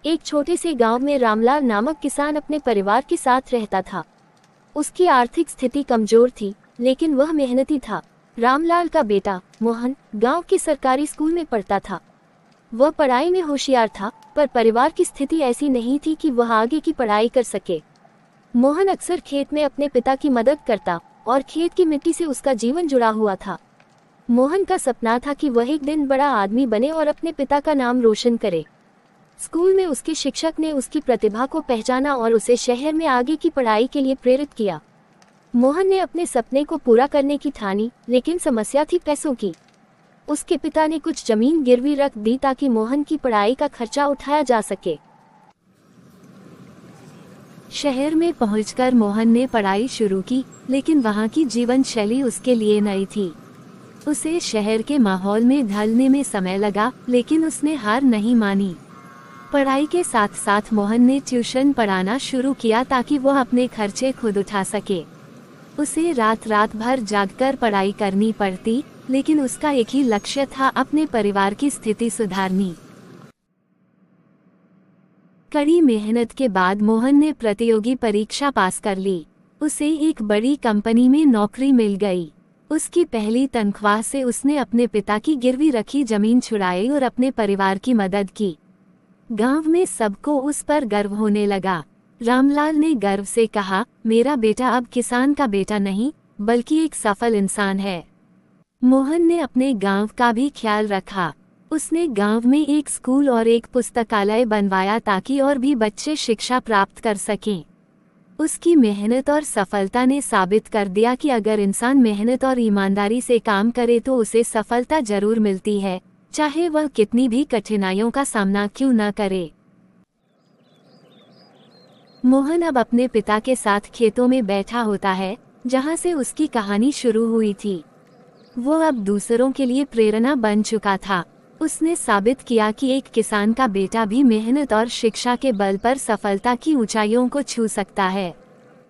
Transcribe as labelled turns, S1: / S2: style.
S1: एक छोटे से गांव में रामलाल नामक किसान अपने परिवार के साथ रहता था। उसकी आर्थिक स्थिति कमजोर थी, लेकिन वह मेहनती था। रामलाल का बेटा मोहन गांव के सरकारी स्कूल में पढ़ता था। वह पढ़ाई में होशियार था, पर परिवार की स्थिति ऐसी नहीं थी कि वह आगे की पढ़ाई कर सके। मोहन अक्सर खेत में अपने पिता की मदद करता और खेत की मिट्टी से उसका जीवन जुड़ा हुआ था। मोहन का सपना था कि वह एक दिन बड़ा आदमी बने और अपने पिता का नाम रोशन करे। स्कूल में उसके शिक्षक ने उसकी प्रतिभा को पहचाना और उसे शहर में आगे की पढ़ाई के लिए प्रेरित किया। मोहन ने अपने सपने को पूरा करने की ठानी, लेकिन समस्या थी पैसों की। उसके पिता ने कुछ जमीन गिरवी रख दी ताकि मोहन की पढ़ाई का खर्चा उठाया जा सके।
S2: शहर में पहुंचकर मोहन ने पढ़ाई शुरू की, लेकिन वहां की जीवन शैली उसके लिए नई थी। उसे शहर के माहौल में ढलने में समय लगा, लेकिन उसने हार नहीं मानी। पढ़ाई के साथ साथ मोहन ने ट्यूशन पढ़ाना शुरू किया ताकि वह अपने खर्चे खुद उठा सके। उसे रात रात भर जागकर पढ़ाई करनी पड़ती, लेकिन उसका एक ही लक्ष्य था, अपने परिवार की स्थिति सुधारनी। कड़ी मेहनत के बाद मोहन ने प्रतियोगी परीक्षा पास कर ली। उसे एक बड़ी कंपनी में नौकरी मिल गई। उसकी पहली तनख्वाह से उसने अपने पिता की गिरवी रखी जमीन छुड़ाई और अपने परिवार की मदद की। गांव में सबको उस पर गर्व होने लगा। रामलाल ने गर्व से कहा, मेरा बेटा अब किसान का बेटा नहीं, बल्कि एक सफल इंसान है। मोहन ने अपने गांव का भी ख्याल रखा। उसने गांव में एक स्कूल और एक पुस्तकालय बनवाया ताकि और भी बच्चे शिक्षा प्राप्त कर सकें। उसकी मेहनत और सफलता ने साबित कर दिया कि अगर इंसान मेहनत और ईमानदारी से काम करे तो उसे सफलता जरूर मिलती है, चाहे वह कितनी भी कठिनाइयों का सामना क्यों न करे। मोहन अब अपने पिता के साथ खेतों में बैठा होता है, जहां से उसकी कहानी शुरू हुई थी। वो अब दूसरों के लिए प्रेरणा बन चुका था। उसने साबित किया कि एक किसान का बेटा भी मेहनत और शिक्षा के बल पर सफलता की ऊंचाइयों को छू सकता है।